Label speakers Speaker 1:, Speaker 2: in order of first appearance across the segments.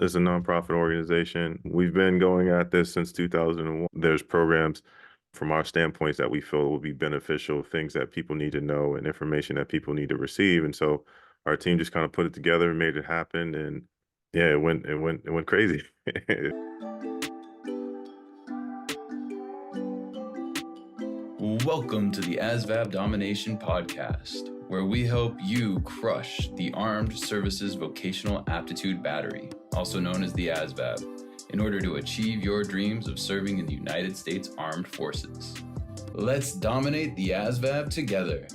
Speaker 1: is a nonprofit organization. We've been going at this since 2001. There's programs from our standpoints that we feel will be beneficial, things that people need to know and information that people need to receive. And so our team just kind of put it together, made it happen, and yeah, it went crazy.
Speaker 2: Welcome to the ASVAB Domination Podcast, where we help you crush the Armed Services Vocational Aptitude Battery, also known as the ASVAB, in order to achieve your dreams of serving in the United States Armed Forces. Let's dominate the ASVAB together.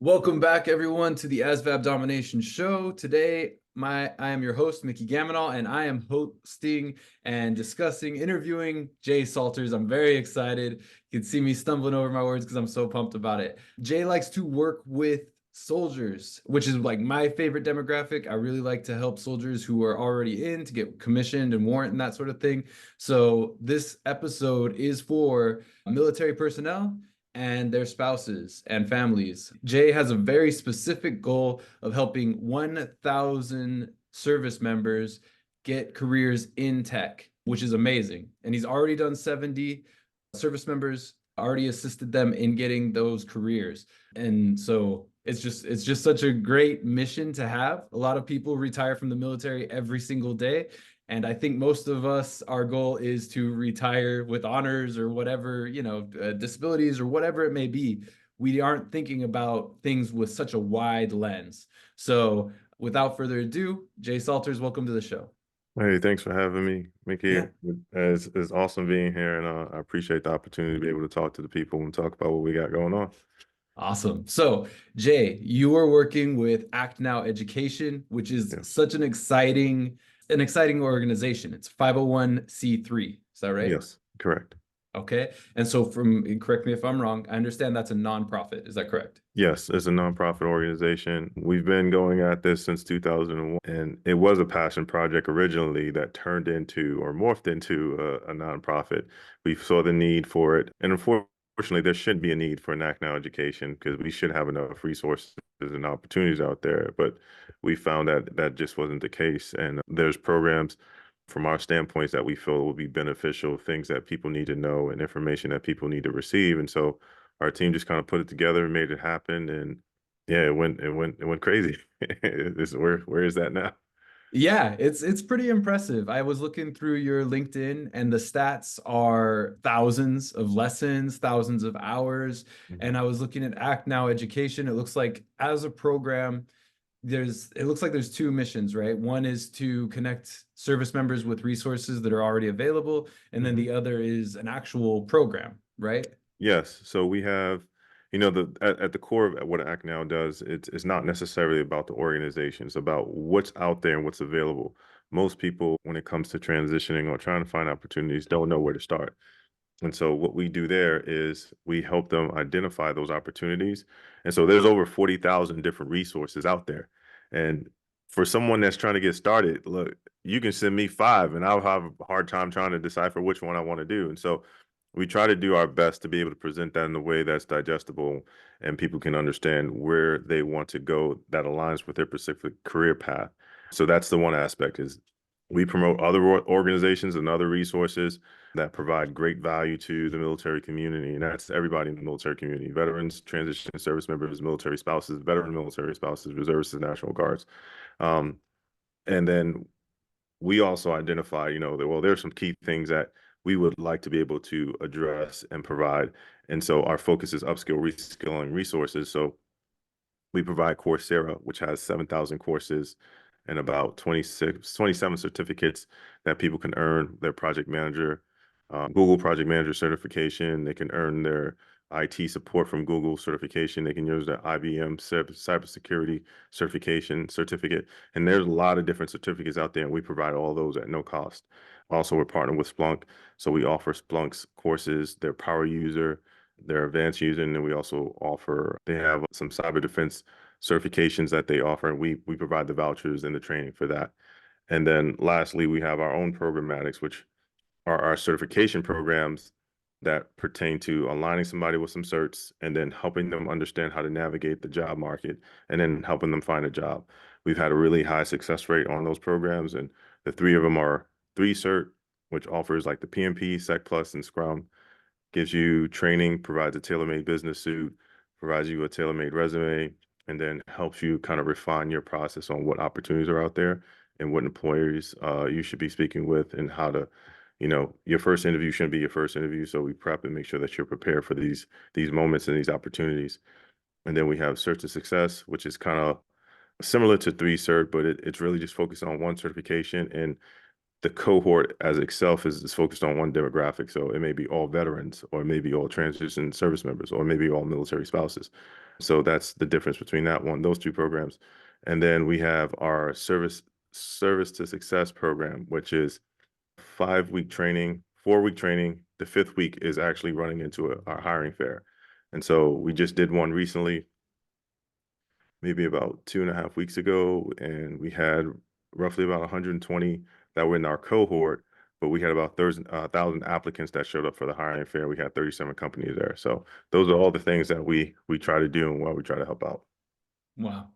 Speaker 2: Welcome back, everyone, to the ASVAB Domination Show. Today, I am your host, Mickey Gamonal, and I am hosting and interviewing Jay Salters. I'm very excited. You can see me stumbling over my words because I'm so pumped about it. Jay likes to work with soldiers, which is like my favorite demographic. I really like to help soldiers who are already in to get commissioned and warrant and that sort of thing. So this episode is for military personnel and their spouses and families. Jay has a very specific goal of helping 1,000 service members get careers in tech, which is amazing. And he's already done 70 service members, already assisted them in getting those careers. And so it's just such a great mission to have. A lot of people retire from the military every single day. And I think most of us, our goal is to retire with honors or whatever, disabilities or whatever it may be. We aren't thinking about things with such a wide lens. So without further ado, Jay Salters, welcome to the show.
Speaker 1: Hey, thanks for having me, Mickey.
Speaker 2: Yeah.
Speaker 1: It's awesome being here, and I appreciate the opportunity to be able to talk to the people and talk about what we got going on.
Speaker 2: Awesome. So, Jay, you are working with ActNow Education, which is such an exciting organization. It's 501c3. Is that right?
Speaker 1: Yes, correct.
Speaker 2: Okay. And so correct me if I'm wrong, I understand that's a nonprofit. Is that correct?
Speaker 1: Yes, it's a nonprofit organization. We've been going at this since 2001, and it was a passion project originally that turned into or morphed into a nonprofit. We saw the need for it, and unfortunately, there shouldn't be a need for an ActNow Education because we should have enough resources and opportunities out there. But we found that that just wasn't the case, and there's programs from our standpoints that we feel will be beneficial, things that people need to know and information that people need to receive. And so our team just kind of put it together and made it happen. And yeah, it went crazy. Where is that now?
Speaker 2: Yeah, it's pretty impressive. I was looking through your LinkedIn and the stats are thousands of lessons, thousands of hours. And I was looking at ActNow Education. It looks like as a program, it looks like there's two missions, right? One is to connect service members with resources that are already available, and then the other is an actual program, right?
Speaker 1: Yes. So we have, at the core of what ActNow does, it's not necessarily about the organization. It's about what's out there and what's available. Most people, when it comes to transitioning or trying to find opportunities, don't know where to start. And so what we do there is we help them identify those opportunities. And so there's over 40,000 different resources out there. And for someone that's trying to get started, look, you can send me 5 and I'll have a hard time trying to decipher which one I want to do. And so we try to do our best to be able to present that in a way that's digestible and people can understand where they want to go that aligns with their specific career path. So that's the one aspect is we promote other organizations and other resources that provide great value to the military community. And that's everybody in the military community, veterans, transition service members, military spouses, veteran military spouses, reservists, and National Guards. And then we also identify, there's some key things that we would like to be able to address and provide. And so our focus is upskill, reskilling resources. So we provide Coursera, which has 7,000 courses and about 27 certificates that people can earn their project manager, Google project manager certification. They can earn their IT support from Google certification. They can use their IBM cybersecurity certificate. And there's a lot of different certificates out there, and we provide all those at no cost. Also, we're partnered with Splunk. So we offer Splunk's courses, their power user, their advanced user, and then we also they have some cyber defense certifications that they offer, and we provide the vouchers and the training for that. And then lastly, we have our own programmatics, which are our certification programs that pertain to aligning somebody with some certs and then helping them understand how to navigate the job market and then helping them find a job. We've had a really high success rate on those programs, and the three of them are 3 cert, which offers like the PMP, Sec Plus, and Scrum, gives you training, provides a tailor-made business suit, provides you a tailor-made resume, and then helps you kind of refine your process on what opportunities are out there and what employers you should be speaking with, and how to, your first interview shouldn't be your first interview. So we prep and make sure that you're prepared for these moments and these opportunities. And then we have Search to Success, which is kind of similar to 3 cert, but it's really just focused on one certification, and the cohort as itself is focused on one demographic. So it may be all veterans, or maybe all transition service members, or maybe all military spouses. So that's the difference between those 2 programs. And then we have our service to success program, which is 5-week training, 4-week training. The 5th week is actually running into our hiring fair. And so we just did one recently, maybe about 2.5 weeks ago, and we had roughly about 120 that were in our cohort, but we had about 1,000 applicants that showed up for the hiring fair. We had 37 companies there. So those are all the things that we try to do and why we try to help out.
Speaker 2: Wow.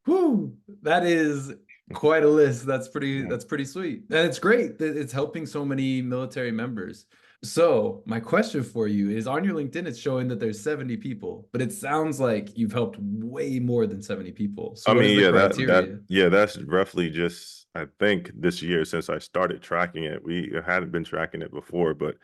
Speaker 2: Whew, that is quite a list. That's pretty sweet. And it's great that it's helping so many military members. So my question for you is, on your LinkedIn, it's showing that there's 70 people, but it sounds like you've helped way more than 70 people. So
Speaker 1: I
Speaker 2: what is
Speaker 1: mean,
Speaker 2: the
Speaker 1: yeah,
Speaker 2: criteria?
Speaker 1: that's roughly just, I think this year since I started tracking it. We hadn't been tracking it before, but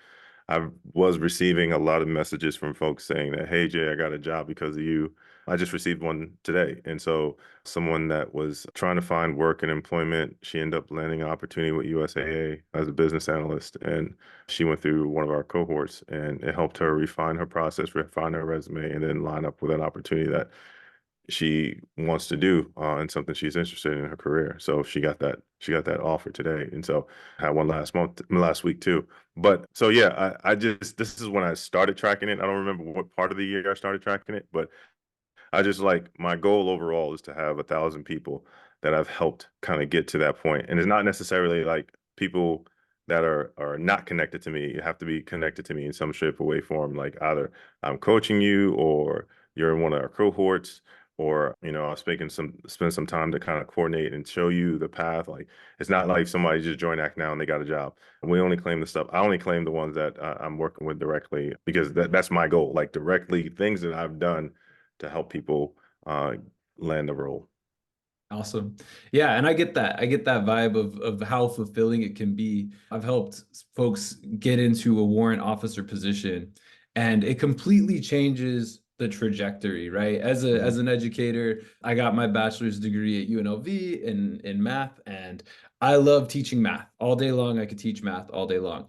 Speaker 1: I was receiving a lot of messages from folks saying that, hey, Jay, I got a job because of you. I just received one today. And so someone that was trying to find work and employment, she ended up landing an opportunity with USAA as a business analyst. And she went through one of our cohorts, and it helped her refine her process, refine her resume, and then line up with an opportunity that she wants to do and something she's interested in her career. So she got that offer today. And so I had one last week too. But so yeah, I just, this is when I started tracking it. I don't remember what part of the year I started tracking it, but I just, like, my goal overall is to have 1,000 people that I've helped kind of get to that point. And it's not necessarily like people that are not connected to me. You have to be connected to me in some shape or way form. Like either I'm coaching you, or you're in one of our cohorts, or I'll spend some time to kind of coordinate and show you the path. Like, it's not like somebody just joined ActNow and they got a job. And we only claim the stuff. I only claim the ones that I'm working with directly, because that's my goal. Like, directly things that I've done to help people uh, land a role.
Speaker 2: Awesome. Yeah, and I get that. I get that vibe of how fulfilling it can be. I've helped folks get into a warrant officer position, and it completely changes the trajectory, right? As an educator, I got my bachelor's degree at UNLV in math, and I love teaching math all day long. I could teach math all day long.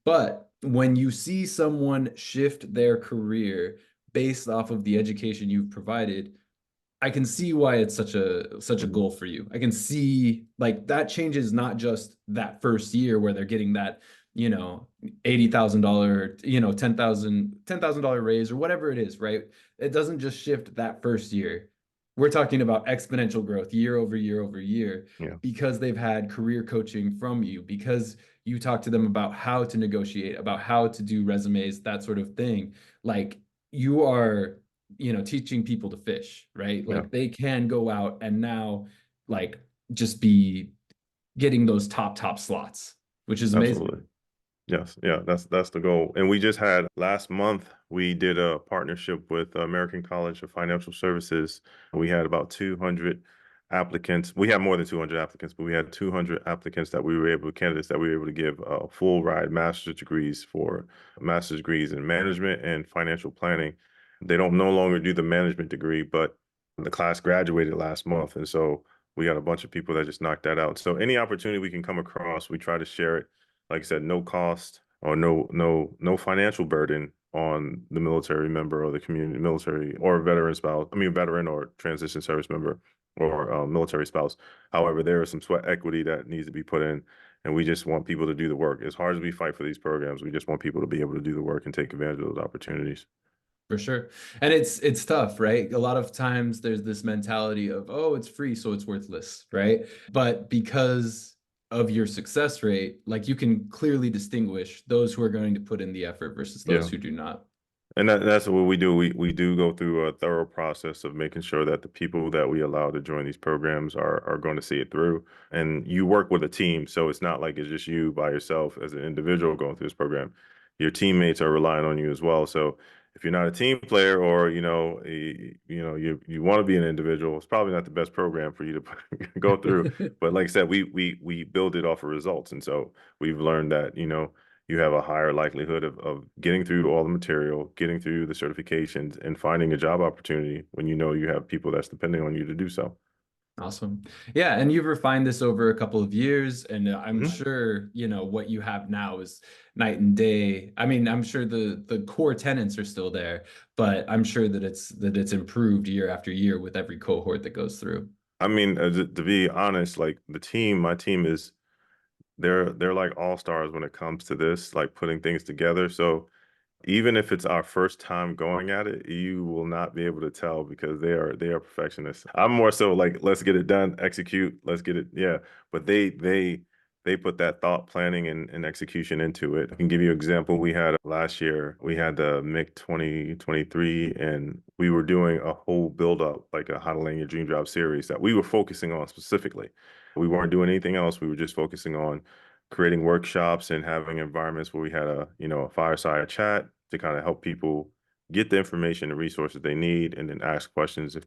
Speaker 2: But when you see someone shift their career based off of the education you've provided, I can see why it's such a
Speaker 1: Mhm.
Speaker 2: goal for you. I can see like that changes not just that first year where they're getting that, $80,000, $10,000 raise or whatever it is, right? It doesn't just shift that first year. We're talking about exponential growth year over year over year,
Speaker 1: Yeah,
Speaker 2: because they've had career coaching from you, because you talk to them about how to negotiate, about how to do resumes, that sort of thing. Like, you are, teaching people to fish, right?
Speaker 1: yeah,
Speaker 2: Like, they can go out and now, like, just be getting those top slots, which is amazing.
Speaker 1: absolutely. Yes, yeah, that's the goal. And we just had last month, we did a partnership with American College of Financial Services. We had about 200 applicants. We had more than 200 applicants, but we had 200 applicants candidates that we were able to give full ride master's degrees in management and financial planning. They don't no longer do the management degree, but the class graduated last month. And so we got a bunch of people that just knocked that out. So any opportunity we can come across, we try to share it. Like I said, no cost or no financial burden on the military member or the community, military or veteran spouse. I mean, veteran or transition service member or military spouse. However, there is some sweat equity that needs to be put in, and we just want people to do the work. As hard as we fight for these programs, we just want people to be able to do the work and take advantage of those opportunities.
Speaker 2: For sure. And it's tough, right? A lot of times there's this mentality of, oh, it's free, so it's worthless, right? But because of your success rate, like you can clearly distinguish those who are going to put in the effort versus those
Speaker 1: Yeah.
Speaker 2: who do not.
Speaker 1: And that's what we do. We do go through a thorough process of making sure that the people that we allow to join these programs are going to see it through. And you work with a team, so it's not like it's just you by yourself as an individual going through this program. Your teammates are relying on you as well. So if you're not a team player, or you want to be an individual, it's probably not the best program for you to go through. But like I said, we build it off of results, and so we've learned that you have a higher likelihood of getting through all the material, getting through the certifications, and finding a job opportunity when you know you have people that's depending on you to do so.
Speaker 2: Awesome. Yeah, and you've refined this over a couple of years, and I'm
Speaker 1: Mhm.
Speaker 2: sure, what you have now is night and day. I mean, I'm sure the core tenets are still there, but I'm sure that it's improved year after year with every cohort that goes through.
Speaker 1: I mean, to be honest, like my team is they're like all stars when it comes to this, like putting things together. So even if it's our first time going at it, you will not be able to tell because they are perfectionists. I'm more so like, let's get it done, execute, let's get it, yeah. But they put that thought planning and execution into it. I can give you an example. We had last year, we had the MIC 2023, and we were doing a whole build up, like a How to Land Your Dream Job series that we were focusing on specifically. We weren't doing anything else. We were just focusing on creating workshops and having environments where we had a fireside chat to kind of help people get the information and resources they need, and then ask questions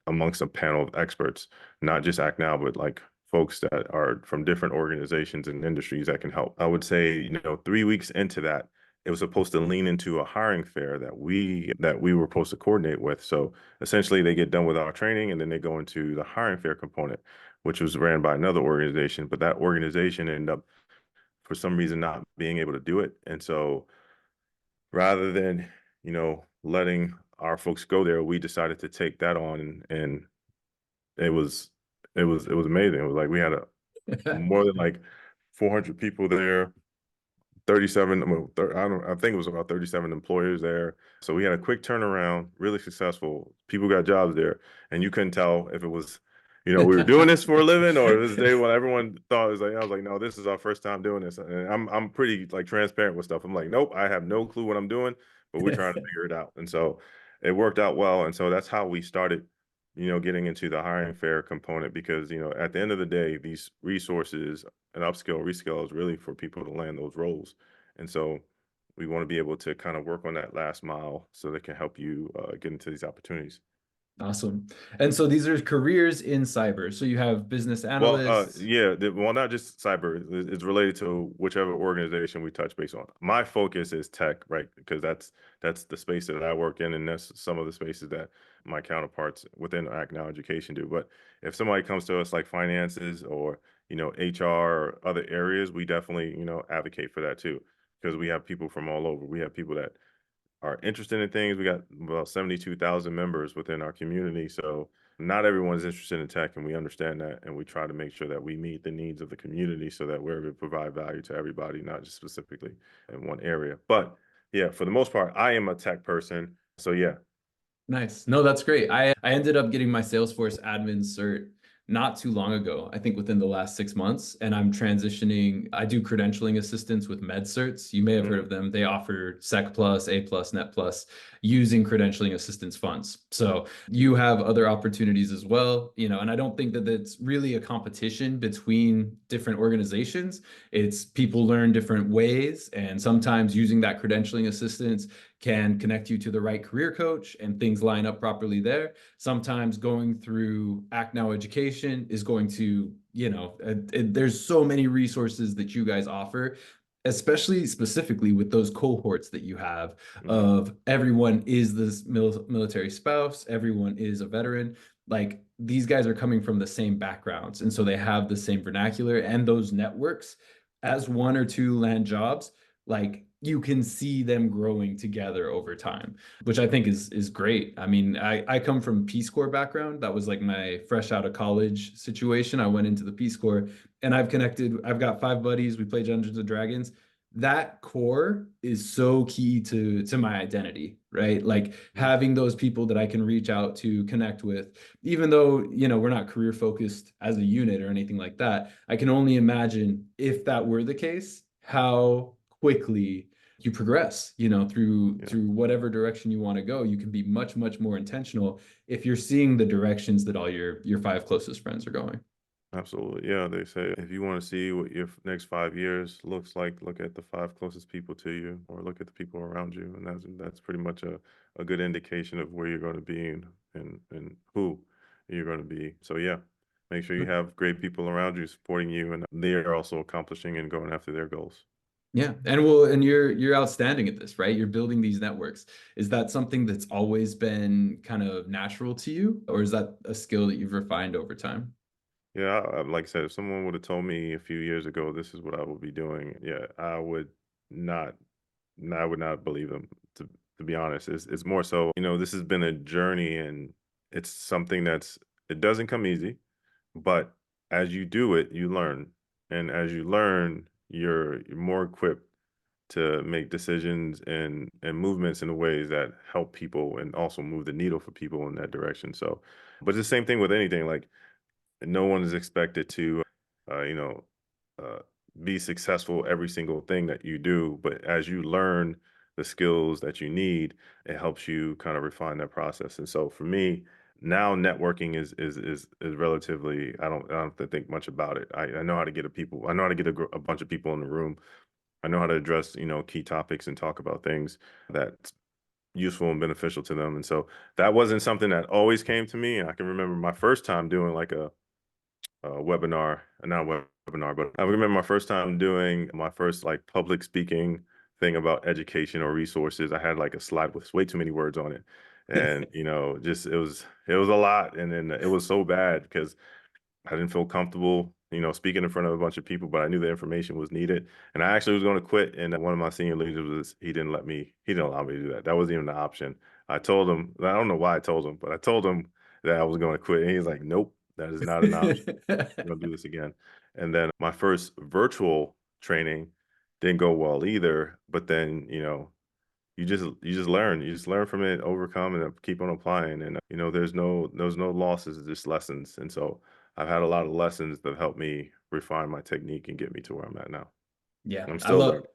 Speaker 1: amongst a panel of experts, not just Act Now, but like folks that are from different organizations and industries that can help. I would say, 3 weeks into that, it was supposed to lean into a hiring fair that we were supposed to coordinate with. So essentially, they get done with our training, and then they go into the hiring fair component, which was ran by another organization. But that organization ended up, for some reason, not being able to do it. And so rather than, letting our folks go there, we decided to take that on, and it was it was amazing. It was like we had a more than like 400 people there. 37, I think it was about 37 employers there. So we had a quick turnaround, really successful. People got jobs there, and you couldn't tell if it was, we were doing this for a living, or it was day when everyone thought it was like, I was like, no, this is our first time doing this. And I'm pretty like transparent with stuff. I'm like, nope, I have no clue what I'm doing, but we're trying to figure it out. And so it worked out well. And so that's how we started, getting into the hiring fair component, because, at the end of the day, these resources and upskill, reskill is really for people to land those roles. And so we want to be able to kind of work on that last mile so they can help you get into these opportunities.
Speaker 2: Awesome. And so these are careers in cyber. So you have business
Speaker 1: Well,
Speaker 2: analysts.
Speaker 1: yeah, well, not just cyber. It's related to whichever organization we touch base on. My focus is tech, right? Because that's the space that I work in, and that's some of the spaces that my counterparts within ActNow Education do. But if somebody comes to us like finances, or HR or other areas, we definitely advocate for that too, because we have people from all over. We have people that are interested in things. We got about 72,000 members within our community. So not everyone is interested in tech, and we understand that. And we try to make sure that we meet the needs of the community so that we're able to provide value to everybody, not just specifically in one area. But yeah, for the most part, I am a tech person. So yeah.
Speaker 2: Nice. No, that's great. I ended up getting my Salesforce admin cert not too long ago, I think within the last 6 months, and I'm transitioning. I do credentialing assistance with MedCerts. You may have heard
Speaker 1: Mhm.
Speaker 2: of them. They offer Sec Plus, A Plus, Net Plus using credentialing assistance funds. So you have other opportunities as well, and I don't think that it's really a competition between different organizations. It's people learn different ways, and sometimes using that credentialing assistance can connect you to the right career coach and things line up properly there. Sometimes going through ActNow Education is going to, there's so many resources that you guys offer, especially specifically with those cohorts that you have
Speaker 1: Mhm.
Speaker 2: of everyone is this military spouse, everyone is a veteran. Like these guys are coming from the same backgrounds. And so they have the same vernacular and those networks as one or two land jobs, like you can see them growing together over time, which I think is great. I mean, I come from Peace Corps background. That was like my fresh out of college situation. I went into the Peace Corps, and I've got 5 buddies. We play Dungeons and Dragons. that core is so key to my identity, right? Like
Speaker 1: Mhm.
Speaker 2: having those people that I can reach out to, connect with, even though, we're not career focused as a unit or anything like that. I can only imagine if that were the case, how quickly you progress, through
Speaker 1: Yeah.
Speaker 2: through whatever direction you want to go. You can be much, much more intentional if you're seeing the directions that all your five closest friends are going.
Speaker 1: Absolutely. Yeah, they say if you want to see what your next 5 years looks like, look at the five closest people to you or look at the people around you. And that's pretty much a good indication of where you're going to be and who you're going to be. So yeah, make sure you have great people around you supporting you and they are also accomplishing and going after their goals.
Speaker 2: Yeah. And you're outstanding at this, right? You're building these networks. Is that something that's always been kind of natural to you, or is that a skill that you've refined over time?
Speaker 1: Yeah, like I said, if someone would have told me a few years ago this is what I would be doing, yeah, not I would not believe them to be honest. It's more so, this has been a journey and it's something it doesn't come easy, but as you do it, you learn. And as you learn, you're more equipped to make decisions and movements in ways that help people and also move the needle for people in that direction. So, but it's the same thing with anything. Like no one is expected to, uh, you know, uh, be successful every single thing that you do. But as you learn the skills that you need, it helps you kind of refine that process. And so for me, now networking is relatively. I don't have to think much about it. I know how to get a people. I know how to get a bunch of people in the room. I know how to address key topics and talk about things that's useful and beneficial to them. And so that wasn't something that always came to me. I can remember my first time doing like webinar, not a webinar, but I remember my first time doing my first like public speaking thing about education or resources. I had like a slide with way too many words on it. And, just it was a lot. And then it was so bad because I didn't feel comfortable, speaking in front of a bunch of people, but I knew the information was needed. And I actually was going to quit. And one of my senior leaders he didn't allow me to do that. That wasn't even an option. I told him, I don't know why I told him, but I told him that I was going to quit. And he's like, nope, that is not an option. We're gonna do this again. And then my first virtual training didn't go well either. But then, you just learn. You just learn from it, overcome, and then keep on applying. And there's no losses, just lessons. And so I've had a lot of lessons that helped me refine my technique and get me to where I'm at now.
Speaker 2: Yeah,
Speaker 1: I'm
Speaker 2: I
Speaker 1: still
Speaker 2: love
Speaker 1: learning.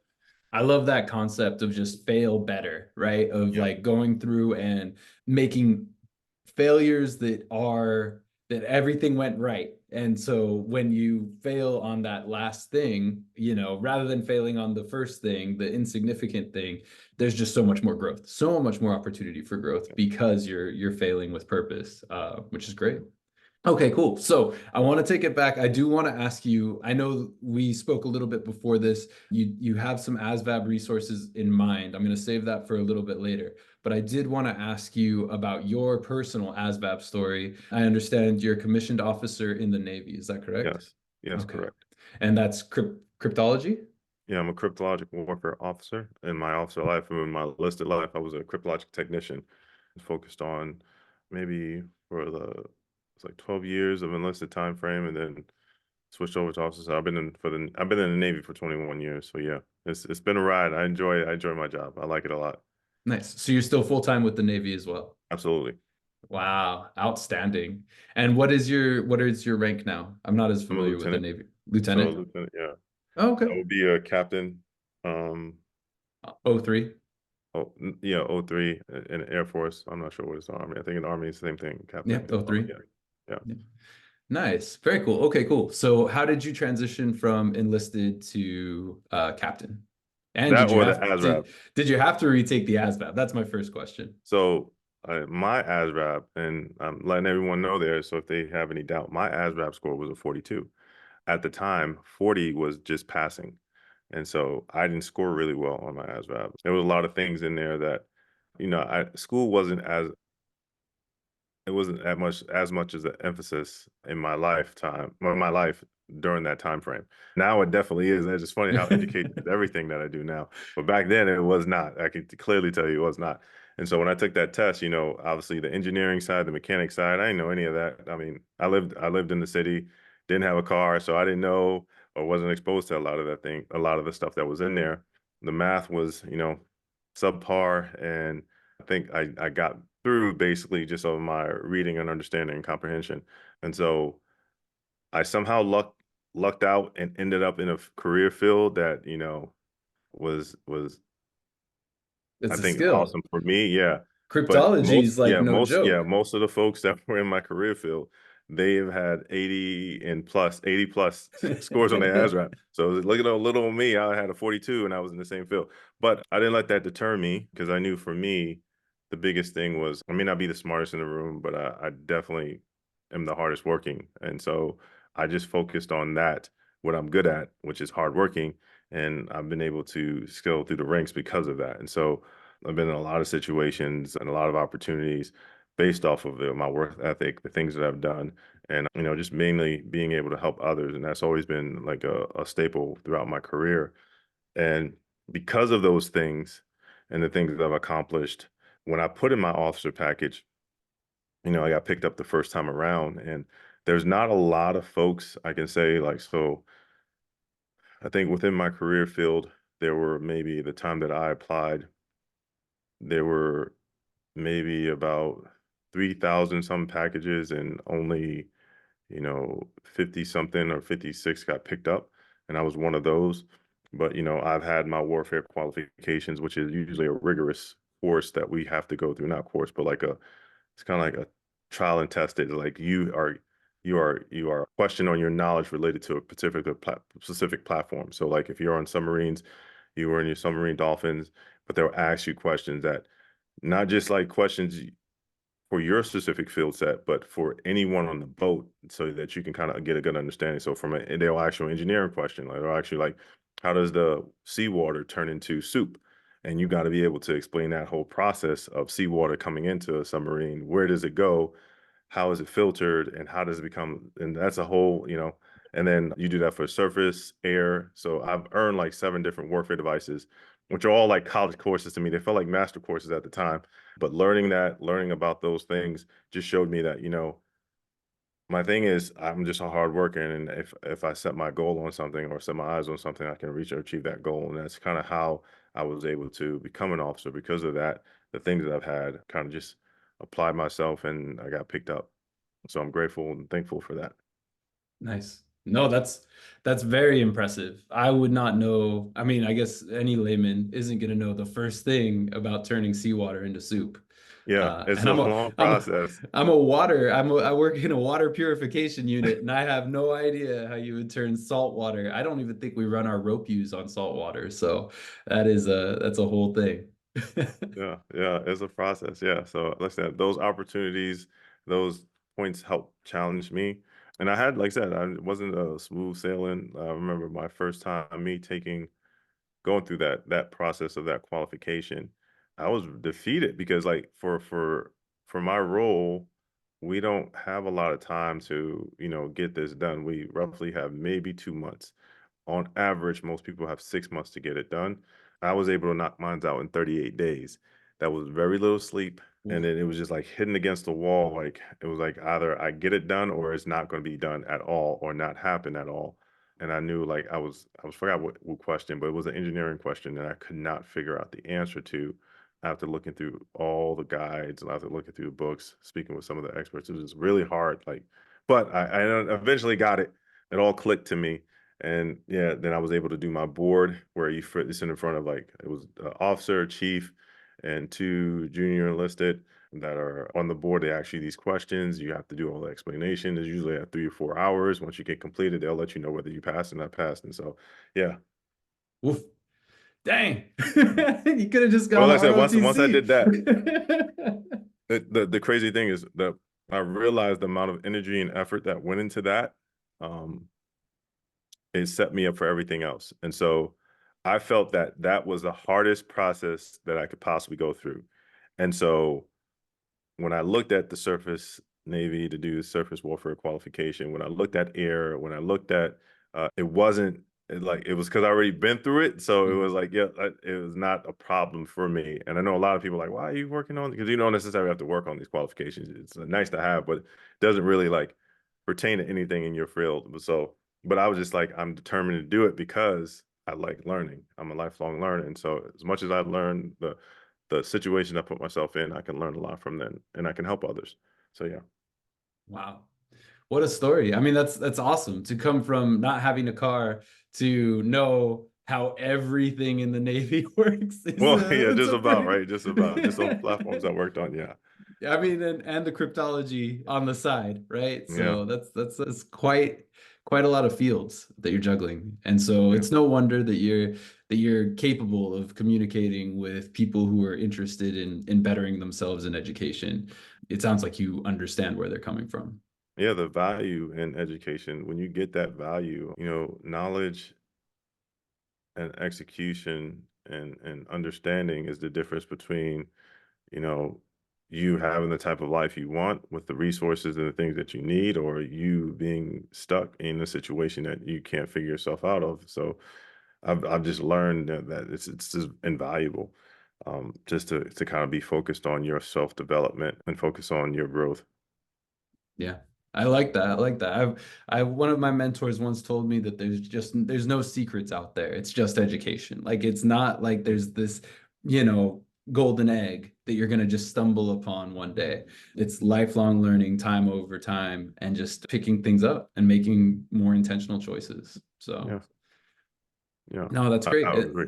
Speaker 2: I love that concept of just fail better, right? Of
Speaker 1: Yeah.
Speaker 2: like going through and making failures that everything went right. And so when you fail on that last thing, rather than failing on the first thing, the insignificant thing, there's just so much more growth, so much more opportunity for growth because you're failing with purpose, which is great. Okay, cool. So I want to take it back. I do want to ask you, I know we spoke a little bit before this. You have some ASVAB resources in mind. I'm going to save that for a little bit later. But I did want to ask you about your personal ASVAB story. I understand you're a commissioned officer in the Navy. Is that correct?
Speaker 1: Yes. Yes,
Speaker 2: Okay.
Speaker 1: correct.
Speaker 2: And that's cryptology?
Speaker 1: Yeah, I'm a cryptological warfare officer. In my officer life and in my listed life, I was a cryptologic technician focused on maybe it's like 12 years of enlisted time frame and then switched over to officer. So I've been in the Navy for 21 years. So yeah, it's been a ride. I enjoy my job. I like it a lot.
Speaker 2: Nice. So you're still full-time with the Navy as well.
Speaker 1: Absolutely.
Speaker 2: Wow, outstanding. And what is your rank now? I'm not as
Speaker 1: I'm a
Speaker 2: familiar with the
Speaker 1: lieutenant.
Speaker 2: Navy.
Speaker 1: So
Speaker 2: Lieutenant?
Speaker 1: lieutenant, yeah.
Speaker 2: Oh, okay.
Speaker 1: I would be a captain. Um,
Speaker 2: Oh, 03.
Speaker 1: yeah, '03 in Air Force. I'm not sure what it's Army. I think in Army it's the same thing,
Speaker 2: Yeah,
Speaker 1: captain.
Speaker 2: oh
Speaker 1: Oh
Speaker 2: 03.
Speaker 1: yeah. Yeah.
Speaker 2: Yeah. Nice. Very cool. Okay, cool. So how did you transition from enlisted to captain? And
Speaker 1: That
Speaker 2: did you
Speaker 1: or the
Speaker 2: have
Speaker 1: ASRAB.
Speaker 2: did you have to retake the ASVAB? That's my first question.
Speaker 1: So my ASRAB, and I'm letting everyone know there. So if they have any doubt, my ASRAB score was a 42. At the time, 40 was just passing. And so I didn't score really well on my ASVAB. There was a lot of things in there that, school wasn't as much as an emphasis in my lifetime, or my life during that time frame. Now it definitely is. And it's just funny how education is everything that I do now. But back then it was not. I could clearly tell you it was not. And so when I took that test, obviously the engineering side, the mechanic side, I didn't know any of that. I mean, I lived in the city, didn't have a car, so I didn't know or wasn't exposed to a lot of the stuff that was in there. the math was, subpar, and I think I got through basically just on my reading and understanding and comprehension. And so I somehow lucked out and ended up in a career field that, was I
Speaker 2: It's a
Speaker 1: think
Speaker 2: skill.
Speaker 1: awesome for me. Yeah. But
Speaker 2: Cryptology is like no joke.
Speaker 1: most of the folks that were in my career field, they've had 80 plus scores on their ASVAB. So look at little me, I had a 42 and I was in the same field. But I didn't let that deter me, because I knew for me, the biggest thing was, I may not be the smartest in the room, but I definitely am the hardest working. And so I just focused on that, what I'm good at, which is hardworking. And I've been able to scale through the ranks because of that. And so I've been in a lot of situations and a lot of opportunities based off of my work ethic, the things that I've done, and just mainly being able to help others. And that's always been like a staple throughout my career. And because of those things and the things that I've accomplished, when I put in my officer package, I got picked up the first time around. And there's not a lot of folks I can say, like, so I think within my career field, there were maybe the time that I applied, there were maybe about 3,000 some packages, and only, 50 something or 56 got picked up. And I was one of those. But, I've had my warfare qualifications, which is usually a rigorous course that we have to go through, not course, but it's kind of like a trial and tested. Like you are questioned on your knowledge related to a specific platform. So like if you're on submarines, you were in your submarine dolphins, but they'll ask you questions that, not just like questions for your specific field set, but for anyone on the boat, so that you can kind of get a good understanding. So they'll ask you an engineering question, like they'll actually like, how does the seawater turn into soup? And you got to be able to explain that whole process of seawater coming into a submarine. Where does it go? How is it filtered? And how does it become? And that's a whole, and then you do that for surface, air. So I've earned like 7 different warfare devices, which are all like college courses to me. They felt like master courses at the time. But learning about those things just showed me that, my thing is I'm just a hard worker. And if I set my goal on something or set my eyes on something, I can reach or achieve that goal. And that's kind of how I was able to become an officer. Because of that, the things that I've had, kind of just applied myself, and I got picked up. So I'm grateful and thankful for that.
Speaker 2: Nice. No, that's very impressive. I would not know. I mean, I guess any layman isn't going to know the first thing about turning seawater into soup.
Speaker 1: Yeah, it's
Speaker 2: And
Speaker 1: a long
Speaker 2: I'm
Speaker 1: process.
Speaker 2: I work in a water purification unit, and I have no idea how you would turn salt water. I don't even think we run our rope use on salt water. So that's a whole thing.
Speaker 1: Yeah, yeah, it's a process. Yeah. So like I said, those opportunities, those points help challenge me. And I had, like I said, I wasn't a smooth sailing. I remember my first time me going through that process of that qualification. I was defeated because, like, for my role, we don't have a lot of time to, get this done. We roughly have maybe 2 months. On average, most people have 6 months to get it done. I was able to knock mine out in 38 days. That was very little sleep. And then it was just like hitting against the wall. Like it was like either I get it done or it's not going to be done at all or not happen at all. And I knew, like, I was forgot what question, but it was an engineering question that I could not figure out the answer to after looking through all the guides and after looking through the books, speaking with some of the experts. It was really hard. Like, but I eventually got it. It all clicked to me. And yeah, then I was able to do my board where it's in front of, like, it was officer, chief, and 2 junior enlisted that are on the board. They ask you these questions. You have to do all the explanation. It's usually at 3 or 4 hours. Once you get completed, they'll let you know whether you passed or not passed. And so, yeah.
Speaker 2: Oof. Dang. You could have just
Speaker 1: Well,
Speaker 2: gone to
Speaker 1: like I said, once I
Speaker 2: ROTC.
Speaker 1: did that, the crazy thing is that I realized the amount of energy and effort that went into that. Um, it set me up for everything else. And so I felt that that was the hardest process that I could possibly go through. And so when I looked at the surface Navy to do the surface warfare qualification, when I looked at air, when I looked at it wasn't like it was because I already been through it. So it was like, yeah, it was not a problem for me. And I know a lot of people are like, why are you working on it? Because you don't necessarily have to work on these qualifications. It's nice to have, but it doesn't really like pertain to anything in your field. So, but I was just like, I'm determined to do it because I like learning. I'm a lifelong learner. And so as much as I learn the situation I put myself in, I can learn a lot from them and I can help others. So yeah.
Speaker 2: Wow. What a story. I mean, that's awesome to come from not having a car to know how everything in the Navy works.
Speaker 1: Well, yeah,
Speaker 2: It's
Speaker 1: just
Speaker 2: a
Speaker 1: about,
Speaker 2: pretty
Speaker 1: right? Just about. Just on platforms I worked on. Yeah.
Speaker 2: I mean, and the cryptology on the side, right?
Speaker 1: Yeah.
Speaker 2: So that's quite a lot of fields that you're juggling. And so
Speaker 1: Yeah.
Speaker 2: it's no wonder that you're capable of communicating with people who are interested in bettering themselves in education. It sounds like you understand where they're coming from.
Speaker 1: Yeah. The value in education, when you get that value, knowledge and execution and understanding is the difference between, you know, you having the type of life you want with the resources and the things that you need, or you being stuck in a situation that you can't figure yourself out of. So I've just learned that it's just invaluable, just to kind of be focused on your self development and focus on your growth.
Speaker 2: Yeah. I like that. I like that. One of my mentors once told me that there's no secrets out there. It's just education. Like it's not like there's this, you know, golden egg that you're gonna just stumble upon one day. It's lifelong learning, time over time, and just picking things up and making more intentional choices. So
Speaker 1: Yeah, yeah,
Speaker 2: no, that's
Speaker 1: I
Speaker 2: great.
Speaker 1: would agree.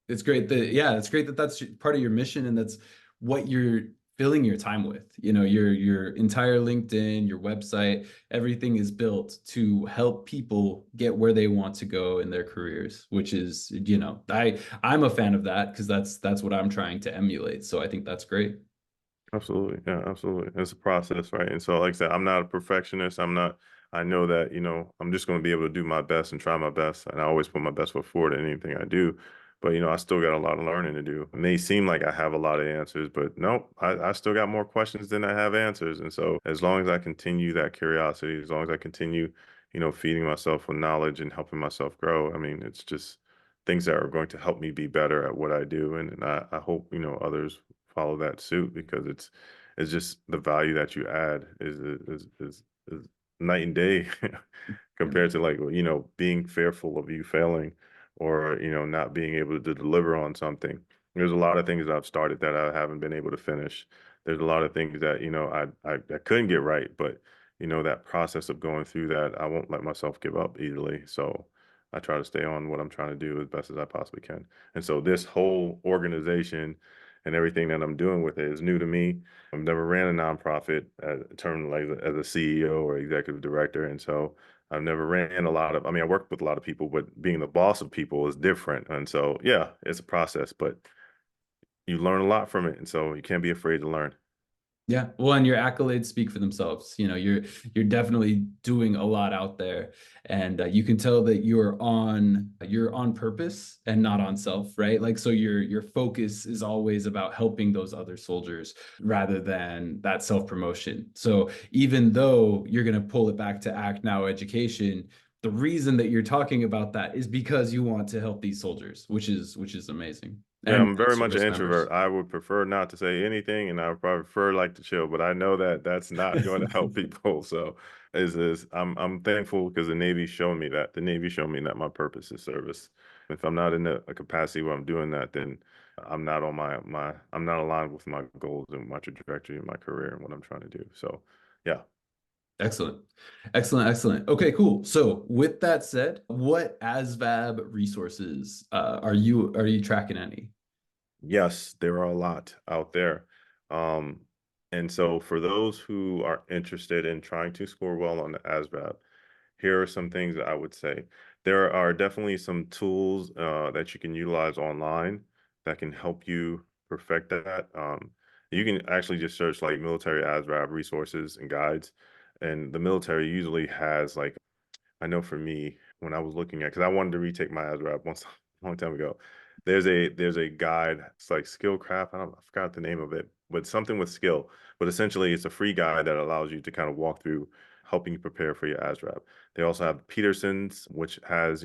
Speaker 2: It's great that yeah, it's great that that's part of your mission and that's what you're filling your time with. You know, your entire LinkedIn, your website, everything is built to help people get where they want to go in their careers, which is, you know, I'm a fan of that because that's what I'm trying to emulate. So I think that's great.
Speaker 1: Absolutely. Yeah, absolutely. It's a process, right? And so, like I said, I'm not a perfectionist. I know that, I'm just going to be able to do my best and try my best. And I always put my best foot forward in anything I do. But, I still got a lot of learning to do. It may seem like I have a lot of answers, but no, I still got more questions than I have answers. And so, as long as I continue that curiosity, as long as I continue, feeding myself with knowledge and helping myself grow, I mean, it's just things that are going to help me be better at what I do. And I hope, others follow that suit because it's just the value that you add is night and day
Speaker 2: Yeah.
Speaker 1: compared to like being fearful of you failing or not being able to deliver on something. There's a lot of things that I've started that I haven't been able to finish. There's a lot of things that I couldn't get right, but that process of going through that, I won't let myself give up easily. So I try to stay on what I'm trying to do as best as I possibly can. And so this whole organization and everything that I'm doing with it is new to me. I've never ran a nonprofit term like as a CEO or executive director, and so I've never ran a lot of. I mean, I worked with a lot of people, but being the boss of people is different. And so, yeah, it's a process, but you learn a lot from it, and so you can't be afraid to learn.
Speaker 2: Yeah, well, and your accolades speak for themselves. You know, you're definitely doing a lot out there, and you can tell that you're on purpose and not on self, right? Like, so your focus is always about helping those other soldiers rather than that self promotion. So even though you're gonna pull it back to ActNow Education, the reason that you're talking about that is because you want to help these soldiers, which is amazing,
Speaker 1: Yeah,
Speaker 2: and
Speaker 1: I'm very much an
Speaker 2: service
Speaker 1: introvert.
Speaker 2: members.
Speaker 1: I would prefer not to say anything, and I would probably prefer like to chill. But I know that that's not going to help people. So, is I'm thankful because the Navy showed me that. The Navy showed me that my purpose is service. If I'm not in a capacity where I'm doing that, then I'm not on I'm not aligned with my goals and my trajectory in my career and what I'm trying to do. So, yeah.
Speaker 2: Excellent. Excellent. Excellent. Okay, cool. So with that said, what ASVAB resources are you tracking any?
Speaker 1: Yes, there are a lot out there. Um, and so for those who are interested in trying to score well on the ASVAB, here are some things that I would say. There are definitely some tools that you can utilize online that can help you perfect that. You can actually just search like military ASVAB resources and guides. And the military usually has like I know for me, when I was looking at, because I wanted to retake my ASVAB once a long time ago. There's a guide. It's like Skillcraft. I forgot the name of it, but something with skill. But essentially, it's a free guide that allows you to kind of walk through helping you prepare for your ASVAB. They also have Peterson's, which has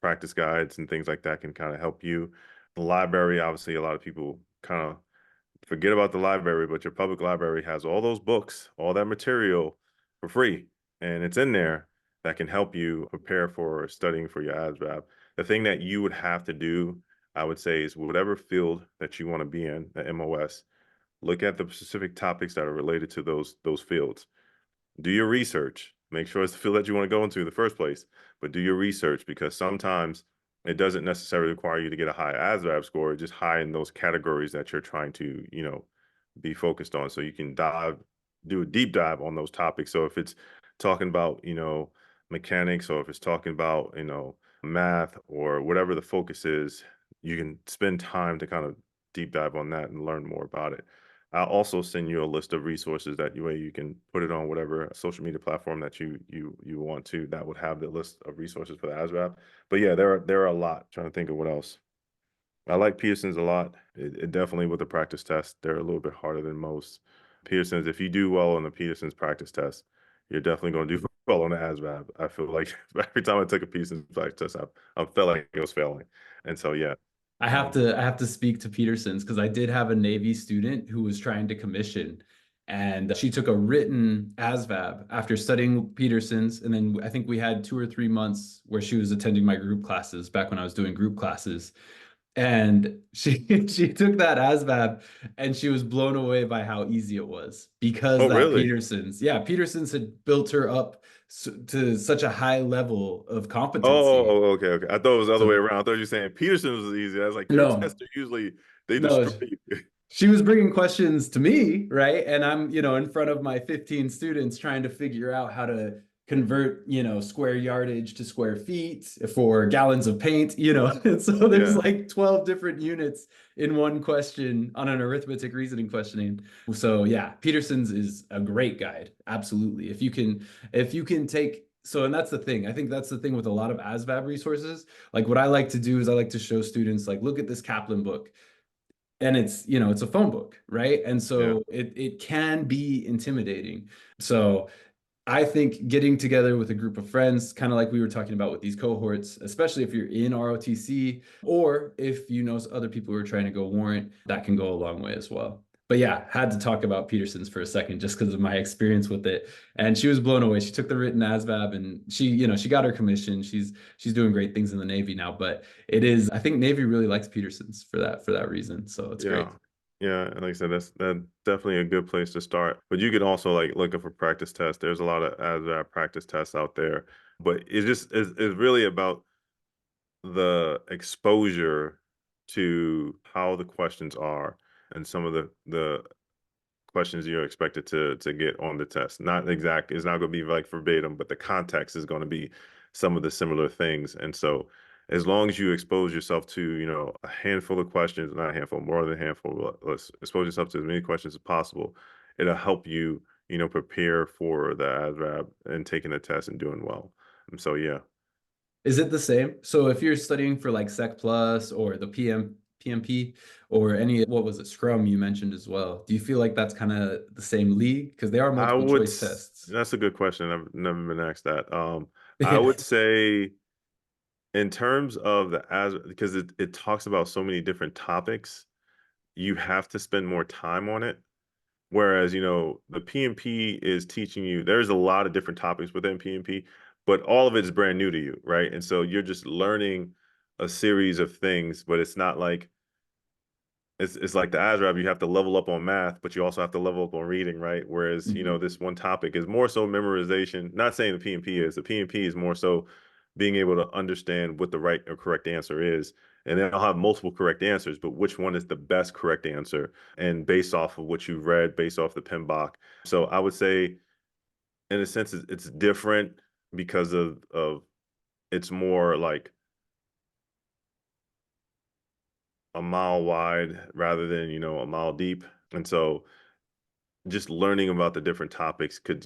Speaker 1: practice guides and things like that can kind of help you. The library, obviously, a lot of people kind of forget about the library, but your public library has all those books, all that material for free, and it's in there that can help you prepare for studying for your ASVAB. the thing that you would have to do, I would say, is whatever field that you want to be in, the MOS, look at the specific topics that are related to those fields. Do your research. Make sure it's the field that you want to go into in the first place, but do your research, because sometimes it doesn't necessarily require you to get a high ASVAB score, just high in those categories that you're trying to, be focused on. So you can do a deep dive on those topics. So if it's talking about, mechanics, or if it's talking about, math, or whatever the focus is, you can spend time to kind of deep dive on that and learn more about it. I'll also send you a list of resources that you can put it on whatever social media platform that you want to, that would have the list of resources for the ASVAB. But yeah, there are a lot. Trying to think of what else. I like Peterson's a lot. It definitely, with the practice test, they're a little bit harder than most. Peterson's, if you do well on the Peterson's practice test, you're definitely going to do well on the ASVAB. I feel like every time I took a Peterson's practice test, I felt like I was failing. And so yeah.
Speaker 2: I have to speak to Peterson's because I did have a Navy student who was trying to commission, and she took a written ASVAB after studying Peterson's, and then I think we had 2 or 3 months where she was attending my group classes back when I was doing group classes, and she she took that ASVAB and she was blown away by how easy it was because
Speaker 1: Oh,
Speaker 2: that
Speaker 1: really?
Speaker 2: Peterson's had built her up to such a high level of competency.
Speaker 1: Oh, okay, okay. I thought it was the other way
Speaker 2: So
Speaker 1: around. I thought you were saying Peterson was easy. I was like, your
Speaker 2: no,
Speaker 1: tests are usually, they
Speaker 2: no,
Speaker 1: destroy you.
Speaker 2: she was bringing questions to me, right? And I'm, in front of my 15 students trying to figure out how to convert, square yardage to square feet for gallons of paint. And so there's
Speaker 1: Yeah.
Speaker 2: like 12 different units in one question on an arithmetic reasoning questioning. So yeah, Peterson's is a great guide. Absolutely. If you can take so, and that's the thing. I think that's the thing with a lot of ASVAB resources. Like what I like to do is I like to show students like, look at this Kaplan book, and it's a phone book, right? And
Speaker 1: Yeah.
Speaker 2: so it can be intimidating. So I think getting together with a group of friends, kind of like we were talking about with these cohorts, especially if you're in ROTC or if you know other people who are trying to go warrant, that can go a long way as well. But yeah, had to talk about Peterson's for a second just because of my experience with it. And she was blown away. She took the written ASVAB and she got her commission. She's doing great things in the Navy now, but I think Navy really likes Peterson's for that reason. So it's great.
Speaker 1: Yeah. Yeah. And like I said, that's definitely a good place to start. But you can also like looking for practice tests. There's a lot of ASVAB practice tests out there. But it's really about the exposure to how the questions are, and some of the questions you're expected to get on the test. Not exact, it's not going to be like verbatim, but the context is going to be some of the similar things. And so as long as you expose yourself to, a handful of questions, not a handful, more than a handful, let's expose yourself to as many questions as possible, it'll help you, prepare for the ASVAB and taking the test and doing well. And so yeah.
Speaker 2: Is it the same? So if you're studying for like Sec Plus or the PMP or what was it, Scrum you mentioned as well, do you feel like that's kind of the same league? Because they are multiple choice tests.
Speaker 1: That's a good question. I've never been asked that. I
Speaker 2: Yeah.
Speaker 1: would say in terms of because it talks about so many different topics, you have to spend more time on it. Whereas, the PMP is teaching you, there's a lot of different topics within PMP, but all of it is brand new to you, right? And so you're just learning a series of things, but it's not like it's like the ASVAB, you have to level up on math, but you also have to level up on reading, right? Whereas,
Speaker 2: Mhm.
Speaker 1: this one topic is more so memorization. Not saying the PMP is. The PMP is more so being able to understand what the right or correct answer is. And then I'll have multiple correct answers, but which one is the best correct answer? And based off of what you've read, based off the PMBOK. So I would say, in a sense, it's different because of it's more like a mile wide rather than, a mile deep. And so just learning about the different topics could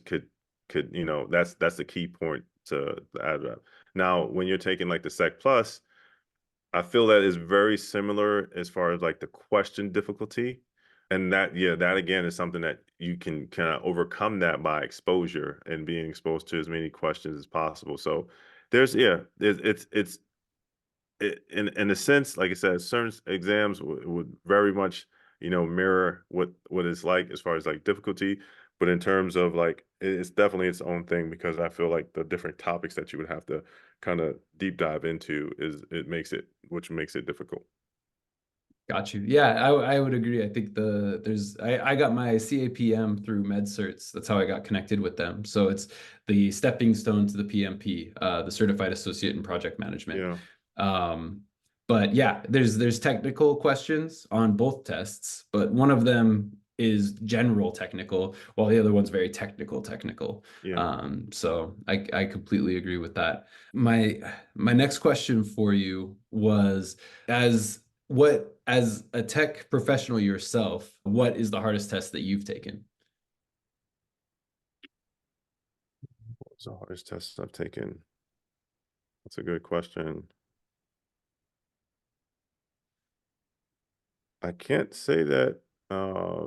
Speaker 1: that's the key point to the ASVAB. Now, when you're taking like the Sec Plus, I feel that is very similar as far as like the question difficulty, and that again is something that you can kind of overcome that by exposure and being exposed to as many questions as possible. So there's it's in a sense, like I said, certain exams would very much, mirror what it's like as far as like difficulty. But in terms of like, it's definitely its own thing because I feel like the different topics that you would have to kind of deep dive into which makes it difficult.
Speaker 2: Got you. Yeah, I would agree. I think I got my CAPM through MedCerts. That's how I got connected with them. So it's the stepping stone to the PMP, the Certified Associate in Project Management.
Speaker 1: Yeah.
Speaker 2: Um, but yeah, there's technical questions on both tests, but one of them is general technical, while the other one's very technical.
Speaker 1: Yeah.
Speaker 2: So I completely agree with that. My next question for you was as as a tech professional yourself, what is the hardest test that you've taken?
Speaker 1: What's the hardest test I've taken? That's a good question. I can't say that. I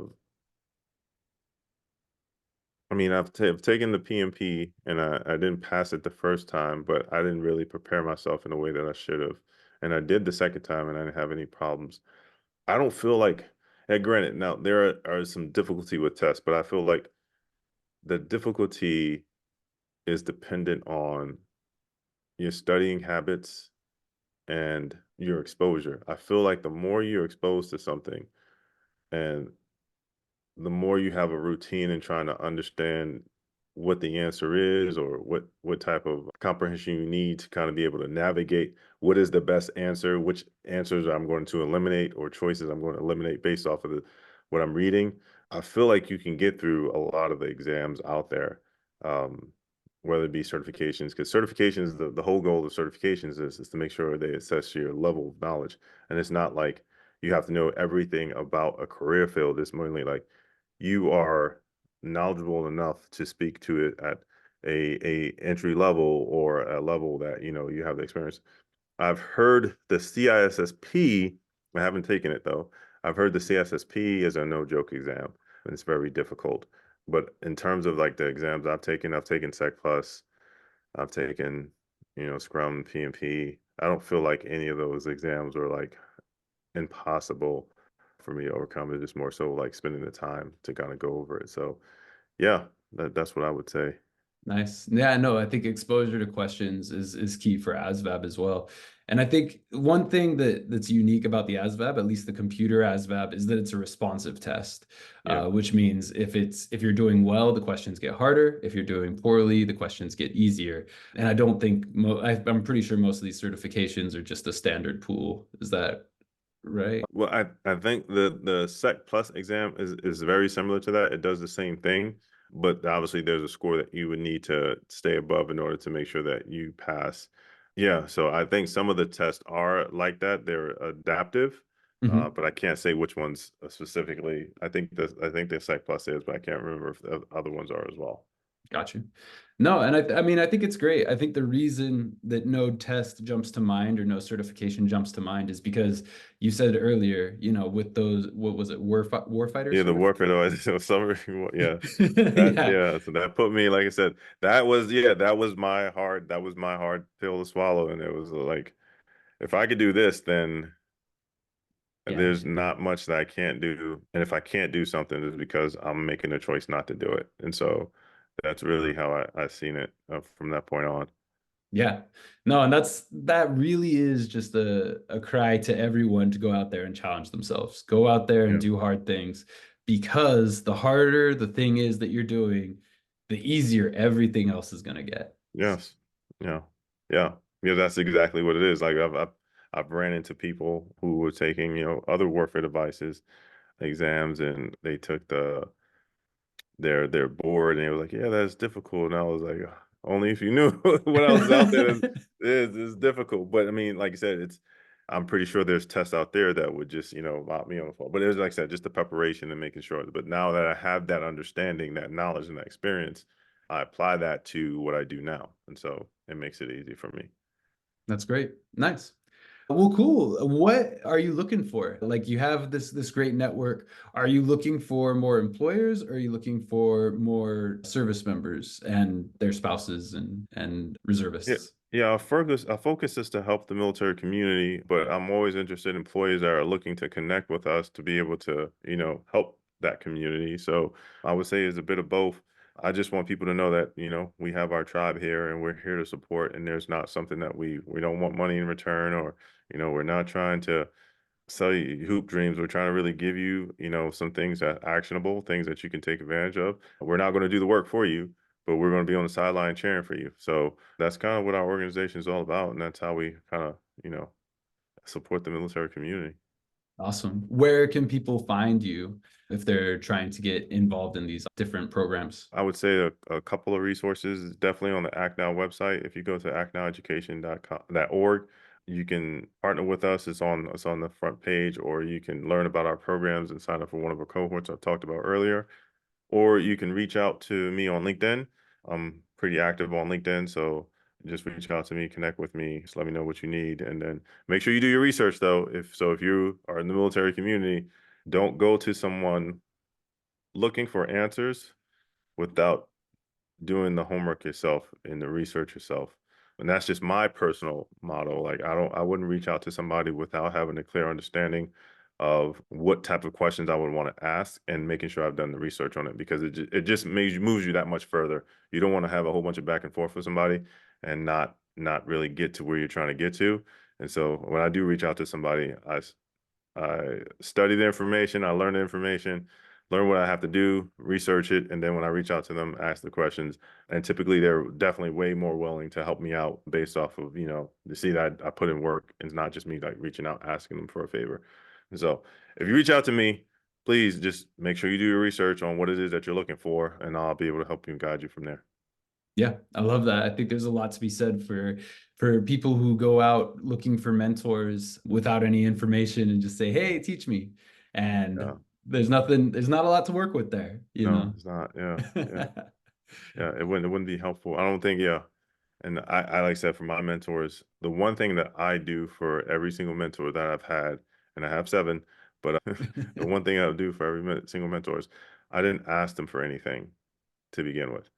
Speaker 1: mean, I've taken the PMP and I didn't pass it the first time, but I didn't really prepare myself in a way that I should have. And I did the second time and I didn't have any problems. I don't feel like, and granted, now there are some difficulty with tests, but I feel like the difficulty is dependent on your studying habits and your exposure. I feel like the more you're exposed to something and the more you have a routine in trying to understand what the answer is or what type of comprehension you need to kind of be able to navigate what is the best answer, which answers I'm going to eliminate or choices I'm going to eliminate based off of what I'm reading. I feel like you can get through a lot of the exams out there, um, whether it be certifications, because certifications, the whole goal of certifications is to make sure they assess your level of knowledge. And it's not like you have to know everything about a career field. It's mainly like you are knowledgeable enough to speak to it at a entry level or a level that you have the experience. I've heard the CISSP. I haven't taken it though. I've heard the CISSP is a no joke exam and it's very difficult. But in terms of like the exams I've taken Sec Plus, I've taken Scrum, PMP. I don't feel like any of those exams are like impossible for me to overcome. It's just more so like spending the time to kind of go over it. So yeah, that's what I would say.
Speaker 2: Nice. Yeah, no, I think exposure to questions is key for ASVAB as well. And I think one thing that's unique about the ASVAB, at least the computer ASVAB, is that it's a responsive test,
Speaker 1: Yeah.
Speaker 2: which means if you're doing well, the questions get harder. If you're doing poorly, the questions get easier. And I don't think I'm pretty sure most of these certifications are just a standard pool. Is that right?
Speaker 1: Well, I think the Sec Plus exam is very similar to that. It does the same thing, but obviously there's a score that you would need to stay above in order to make sure that you pass. Yeah, so I think some of the tests are like that. They're adaptive,
Speaker 2: Mhm.
Speaker 1: but I can't say which ones specifically. I think the Sec Plus is, but I can't remember if the other ones are as well.
Speaker 2: Got you. No, and I mean, I think it's great. I think the reason that no test jumps to mind or no certification jumps to mind is because you said earlier, with those, what was it, warfighter
Speaker 1: Yeah, the warfare
Speaker 2: certificate?
Speaker 1: noise. So summer, yeah,
Speaker 2: Yeah,
Speaker 1: yeah. So that put me, like I said, that was my hard pill to swallow, and it was like, if I could do this, then
Speaker 2: yeah.
Speaker 1: there's not much that I can't do, and if I can't do something, it's because I'm making a choice not to do it, and so that's really how I seen it from that point on.
Speaker 2: Yeah. No, and that really is just a cry to everyone to go out there and challenge themselves. Go out there and
Speaker 1: Yeah.
Speaker 2: do hard things because the harder the thing is that you're doing, the easier everything else is going to get.
Speaker 1: Yes. Yeah. Yeah. Yeah. That's exactly what it is. Like I've ran into people who were taking other warfare devices exams and they took their board and they were like, yeah, that's difficult. And I was like, only if you knew what else is out there that is difficult. But I mean, like I said, I'm pretty sure there's tests out there that would just, mop me on the phone. But it was like I said, just the preparation and making sure. But now that I have that understanding, that knowledge and that experience, I apply that to what I do now. And so it makes it easy for me.
Speaker 2: That's great. Nice. Well, cool. What are you looking for? Like you have this great network. Are you looking for more employers or are you looking for more service members and their spouses and
Speaker 1: Yeah,
Speaker 2: reservists?
Speaker 1: yeah. Our focus is to help the military community, but I'm always interested in employees that are looking to connect with us to be able to, help. that community. So I would say it's a bit of both. I just want people to know that, we have our tribe here and we're here to support, and there's not something that we don't want money in return, or, we're not trying to sell you hoop dreams. We're trying to really give you, some things that actionable, things that you can take advantage of. We're not going to do the work for you, but we're going to be on the sideline cheering for you. So that's kind of what our organization is all about. And that's how we kind of, support the military community.
Speaker 2: Awesome. Where can people find you if they're trying to get involved in these different programs?
Speaker 1: I would say a couple of resources is definitely on the ActNow website. If you go to actnoweducation.org, you can partner with us. It's on the front page, or you can learn about our programs and sign up for one of our cohorts I talked about earlier. Or you can reach out to me on LinkedIn. I'm pretty active on LinkedIn, so just reach out to me, connect with me, just let me know what you need, and then make sure you do your research though. If you are in the military community, don't go to someone looking for answers without doing the homework yourself and the research yourself. And that's just my personal motto. Like I wouldn't reach out to somebody without having a clear understanding of what type of questions I would want to ask, and making sure I've done the research on it, because it just moves you that much further. You don't want to have a whole bunch of back and forth with somebody and not really get to where you're trying to get to. And so when I do reach out to somebody, I study the information, I learn the information, learn what I have to do, research it, and then when I reach out to them, ask the questions. And typically they're definitely way more willing to help me out based off of, to see that I put in work, and it's not just me like reaching out, asking them for a favor. And so if you reach out to me, please just make sure you do your research on what it is that you're looking for, and I'll be able to help you and guide you from there.
Speaker 2: Yeah, I love that. I think there's a lot to be said for people who go out looking for mentors without any information and just say, "Hey, teach me."
Speaker 1: Yeah.
Speaker 2: And there's not a lot to work with there, you
Speaker 1: No,
Speaker 2: know.
Speaker 1: it's not. Yeah. Yeah. Yeah. It wouldn't be helpful. I don't think, yeah. And I like I said, for my mentors, the one thing that I do for every single mentor that I've had, and I have seven, but the one thing I do for every single mentor is I didn't ask them for anything to begin with.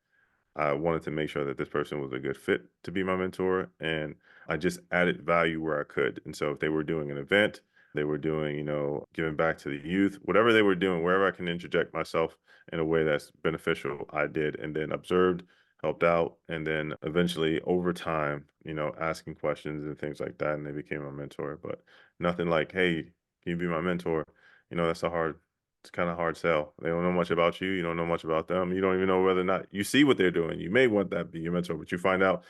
Speaker 1: I wanted to make sure that this person was a good fit to be my mentor, and I just added value where I could. And so if they were doing an event, they were doing, giving back to the youth, whatever they were doing, wherever I can interject myself in a way that's beneficial, I did, and then observed, helped out, and then eventually over time, asking questions and things like that, and they became my mentor. But nothing like, hey, can you be my mentor? That's a hard it's kind of hard sell. They don't know much about you. You don't know much about them. You don't even know whether or not you see what they're doing. You may want that to be your mentor, but you find out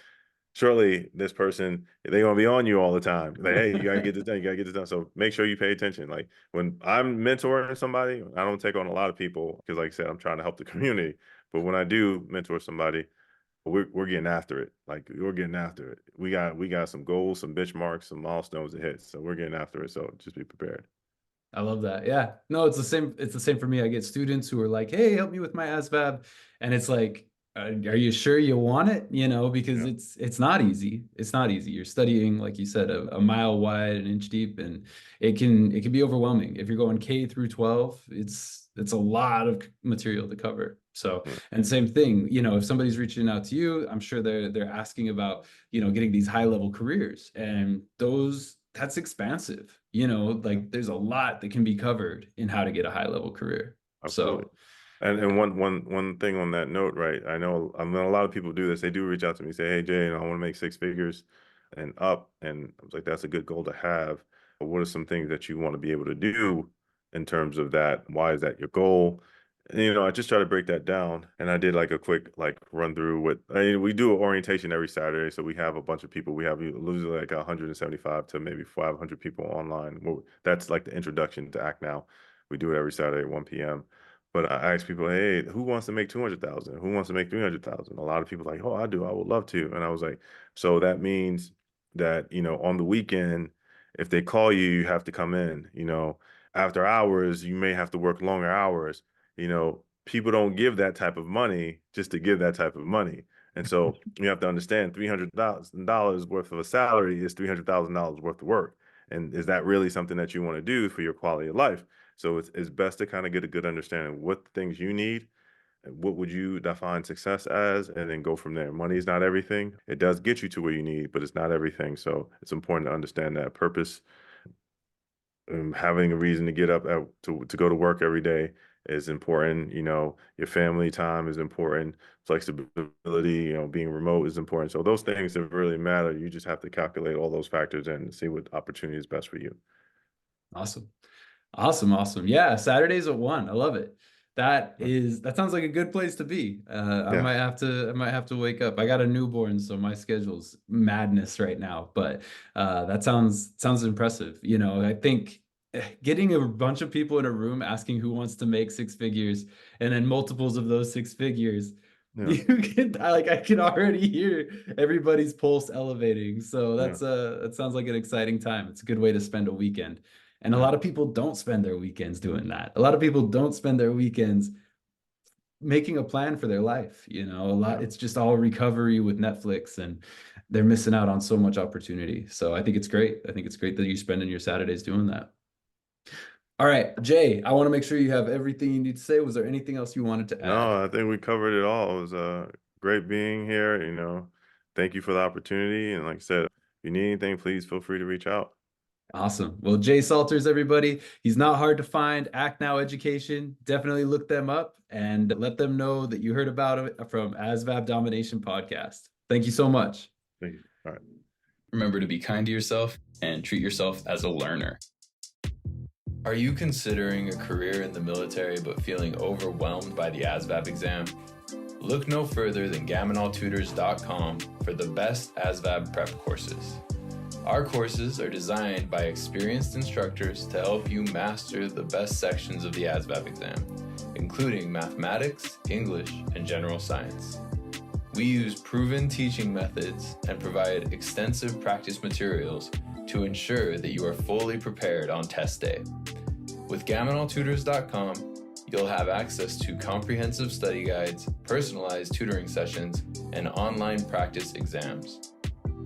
Speaker 1: shortly this person, they're gonna be on you all the time. Like, hey, you gotta get this done. You gotta get this done. So make sure you pay attention. Like when I'm mentoring somebody, I don't take on a lot of people because, like I said, I'm trying to help the community. But when I do mentor somebody, we're getting after it. Like we're getting after it. We got some goals, some benchmarks, some milestones to hit. So we're getting after it. So just be prepared.
Speaker 2: I love that. Yeah. No, it's the same. It's the same for me. I get students who are like, "Hey, help me with my ASVAB," and it's like, "Are you sure you want it?" Because
Speaker 1: Yeah.
Speaker 2: it's not easy. It's not easy. You're studying, like you said, a mile wide, an inch deep, and it can be overwhelming. If you're going K through 12, it's a lot of material to cover. So,
Speaker 1: Yeah.
Speaker 2: and same thing, if somebody's reaching out to you, I'm sure they're asking about, getting these high level careers, and that's expansive.
Speaker 1: Yeah.
Speaker 2: Like there's a lot that can be covered in how to get a high level career.
Speaker 1: Absolutely.
Speaker 2: So,
Speaker 1: And one thing on that note, right? I know a lot of people do this. They do reach out to me, say, "Hey Jay, I want to make six figures and up." And I was like, "That's a good goal to have. But what are some things that you want to be able to do in terms of that? Why is that your goal?" And, I just try to break that down. And I did like a quick like run through we do an orientation every Saturday. So we have a bunch of people. We have usually like 175 to maybe 500 people online. Well, that's like the introduction to Act Now. We do it every Saturday at 1 p.m. But I ask people, hey, who wants to make 200,000? Who wants to make 300,000? A lot of people are like, oh, I do. I would love to. And I was like, so that means that, on the weekend, if they call you, you have to come in, after hours, you may have to work longer hours. People don't give that type of money just to give that type of money. And so you have to understand $300,000 worth of a salary is $300,000 worth of work. And is that really something that you want to do for your quality of life? So it's best to kind of get a good understanding of what things you need and what would you define success as, and then go from there. Money is not everything. It does get you to where you need, but it's not everything. So it's important to understand that purpose, having a reason to get up to go to work every day, is important. Your family time is important. Flexibility, being remote is important. So those things that really matter, you just have to calculate all those factors in and see what opportunity is best for you.
Speaker 2: Awesome. Awesome. Yeah, Saturdays at 1. I love it. That sounds like a good place to be. I
Speaker 1: Yeah.
Speaker 2: might have to wake up. I got a newborn, so my schedule's madness right now, but that sounds impressive. I think getting a bunch of people in a room asking who wants to make 6 figures and then multiples of those 6 figures,
Speaker 1: Yeah.
Speaker 2: I can already hear everybody's pulse elevating. So
Speaker 1: Yeah.
Speaker 2: that sounds like an exciting time. It's a good way to spend a weekend. And a
Speaker 1: Yeah.
Speaker 2: lot of people don't spend their weekends doing that. A lot of people don't spend their weekends making a plan for their life.
Speaker 1: Yeah.
Speaker 2: It's just all recovery with Netflix, and they're missing out on so much opportunity. So I think it's great. I think it's great that you're spending your Saturdays doing that. All right, Jay, I want to make sure you have everything you need to say. Was there anything else you wanted to add?
Speaker 1: No, I think we covered it all. It was great being here. Thank you for the opportunity. And like I said, if you need anything, please feel free to reach out.
Speaker 2: Awesome. Well, Jay Salters, everybody, he's not hard to find. ActNow Education. Definitely look them up and let them know that you heard about it from ASVAB Domination Podcast. Thank you so much.
Speaker 1: Thank you. All right.
Speaker 3: Remember to be kind to yourself and treat yourself as a learner. Are you considering a career in the military but feeling overwhelmed by the ASVAB exam? Look no further than GamonalTutors.com for the best ASVAB prep courses. Our courses are designed by experienced instructors to help you master the best sections of the ASVAB exam, including mathematics, English, and general science. We use proven teaching methods and provide extensive practice materials to ensure that you are fully prepared on test day. With GamonalTutors.com, you'll have access to comprehensive study guides, personalized tutoring sessions, and online practice exams.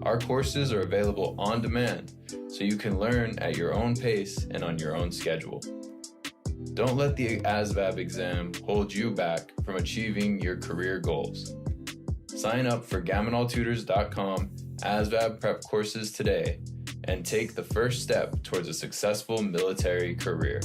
Speaker 3: Our courses are available on demand, so you can learn at your own pace and on your own schedule. Don't let the ASVAB exam hold you back from achieving your career goals. Sign up for GamonalTutors.com ASVAB prep courses today and take the first step towards a successful military career.